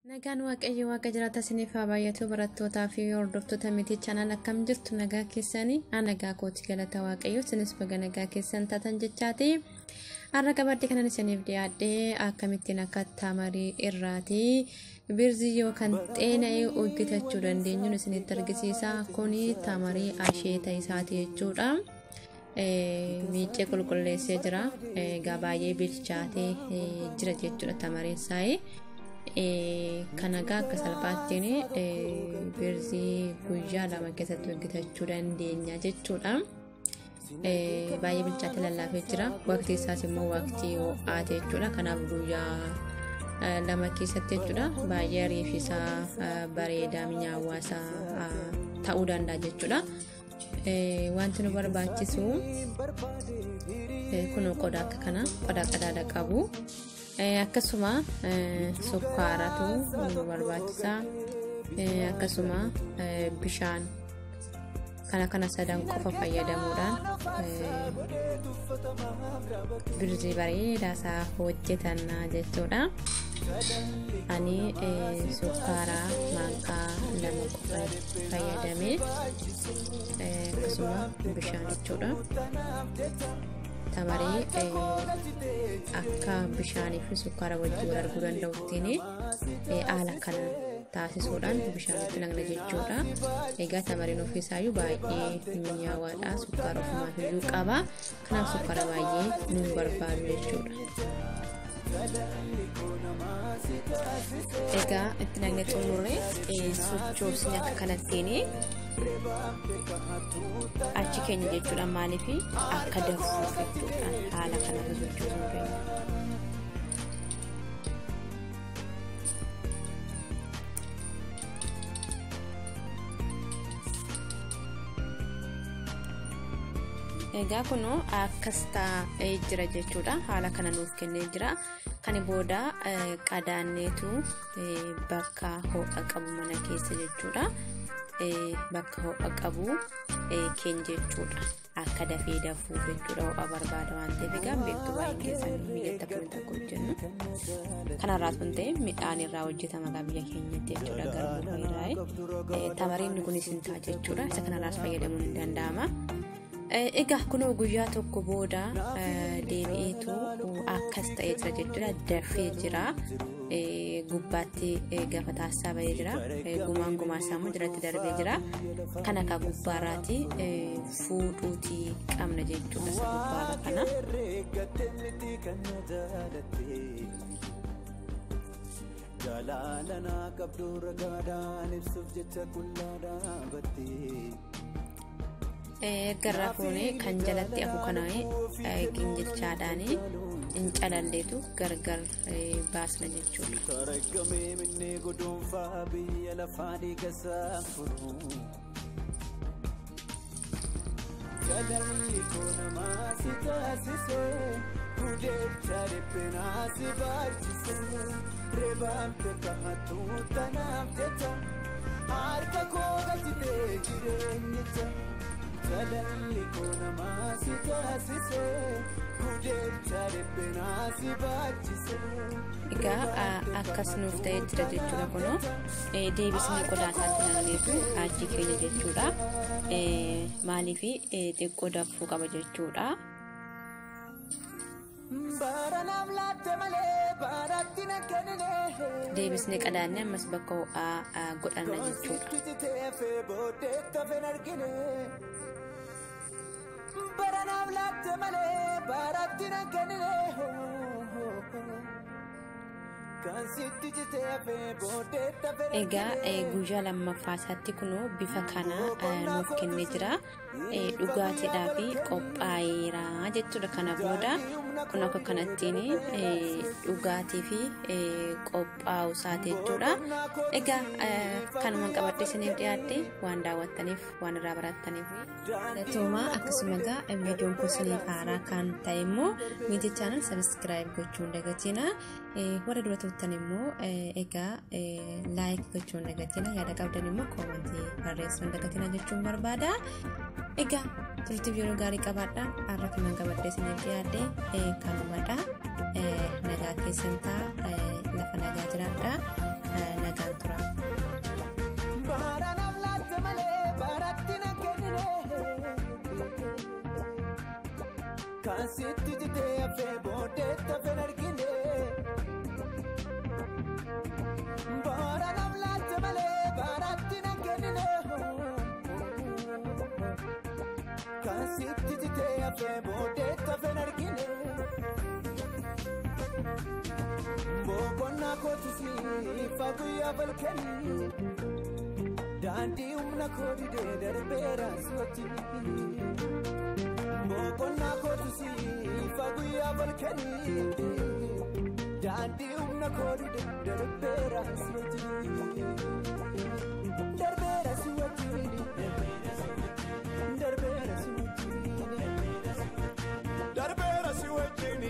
Nagaan waaqayyo waaqa jiraata isiniif haa baay'atu barattootaa fi hordoftoota mitii chaanal akkam jirtu nagaa keessanii nagaa kooti galata waaqayyo isinis baga nagaa keessan taatan jechaati har'a qabadde kanan isiniif dhiyaadhee akkamittiin akka Tamarii irraati Birzii yookaan xeena'ee hojjetachuu dandeenyuun isinitti argisiisa kuni Tamarii asheeta isaati jechuudha. Miicee qulqulleessee jira gabaayee bilchaatee jira jechuudha Tamariin saayee. Kanaga akka salphaattiin Birzii guyyaa lama keessatti hojjetachuu dandeenya jechuudha. Baay'ee bilchaatee lallaafee jira. Waqtii isaas immoo waqtii ho'aa jechuudha. Kanaaf guyyaa lama keessatti jechuudha. Baay'ee ariifisaa bareedaa mi'aawaa ta'uu danda'a jechuudha. Wanti nu barbaachisu kun qodaa akka kana qodaa qadaada qabu. Akkasuma sukkaaratu nu barbaachisa. Akkasuma bishaan kana sadan qofa fayyadamuudhaan Birzii bareedaa isaa hojjetanna jechuudha. Ani sukkaara maankaa lama qofa fayyadamee akkasuma bishaan jechuudha. Tamarii akka bishaanii fi sukkaara wajjin arguu danda'uttiin haala kana taasisuudhaan bishaanitti naqna jechuudha. Egaa Tamariin ofiisaayyuu baay'ee mi'aawaadha. Sukkaara ofumaaf iyyuu qaba. Kanaaf sukkaara baay'ee nu barbaadu jechuudha. Egaa itti naqnee xumurree sochoosni akka kanattiin achi keenya jechuudha maaliif akka dafuuf jechuudha haala kana sochoosuu keenya. Egaa kuno akkas ta'ee jira jechuudha haala kana nuuf kennee jira. Kan booda qadaanneetu bakka ho'a qabu mana keessa jechuudha. Bakka ho'a qabu keenya jechuudha. Akka dafee dafuuf jechuudha ho'a barbaada waan ta'eef egaa beektu baay'een keessan biyyatti akkamitti akka hojjennu. Kanarraa sun ta'e midhaan irraa hojjetama biyya keenyatti jechuudha garbuu irraa. Tamariin kunis hin ta'a jechuudha. Isa kanarraas fayyadamuun ni danda'ama. Egaa kunoo guyyaa tokko booda deebi'eetu akkas ta'ee jira jechuudha. Dafee jira. Gubbaatti gaafa taasisaa bahee jira. Gumaan sammuu jalatti darbee jira. Kana akka gubbaarraati fuudhuuti qabna jechuudha isa gubbaarra kana. Jaalalana qabdu ragaadhaan ibsuuf jecha kullaadhaa battee. Garraa fuunee kan jalatti afu kanaa'ee ginjilchaadhaan hin calalleetu gargar baasna jechuudha. Sarargamee minnee godhuunfaa biyya lafaa dhiigasaa furu. Jaalalli koo namaa si taasisee gudeecha dhiphinaa si baachisee reebaan beekatuu tanaaf jecha harka koo gajjitee jireenyicha. Jaalalli koo namaa si taasisee gudeecha dhiphinaa si baachisee. Egaa akkas nuuf ta'ee jira jechuudha kunoo deebisnee qodaa isaatti naqneetu achi keenya jechuudha. Maaliif xiqqoo dafuu qaba jechuudha. Deebisnee qadaannee ammas bakka ho'aa godhanna jechuudha. Egaa guyyaa lammaffaa isaatti kunoo bifa kana nuuf kennee jira. Dhugaatiidhaa fi qophaa'eera jechuudha. Kana booda kun akka kanattiin dhugaatii fi qophaa'u isaati jechuudha. Egaa kanumaan qabadde isiniif dhiyaadde waan daawwattaniif waan irraa barattaniif tuuma akkasuma egaa viidiyoon kun isiniif haaraa kan ta'e immoo miitii chaanal sabiskiraayib gochuun dagatina. Warra dura turtan immoo egaa laayik gochuun dagatina. Yaada qabdan immoo koomentii barreessuun dagatina jechuun barbaada. Egaa turtiif yeroo gaarii qabaadha. Har'a kanan qabadde isiniif dhiyaadde kanumadha. Nagaa keessan ta'a lafa nagaa jiraadha. kan sitti jitee hafee booddee tafeen argine baara nam laatte malee baaraatti nan kennine kan sitti jitee hafee booddee tafeen argine boqonnaa kootusi faguyyaa balkanii daandii humna koo didee darbeeraas wajjin boqonnaa kootusi faguyyaa balkanii daandii humna koo didee darbeeraas wajjin darbeeraas wajjin darbeeraas wajjin darbeeraas wajjin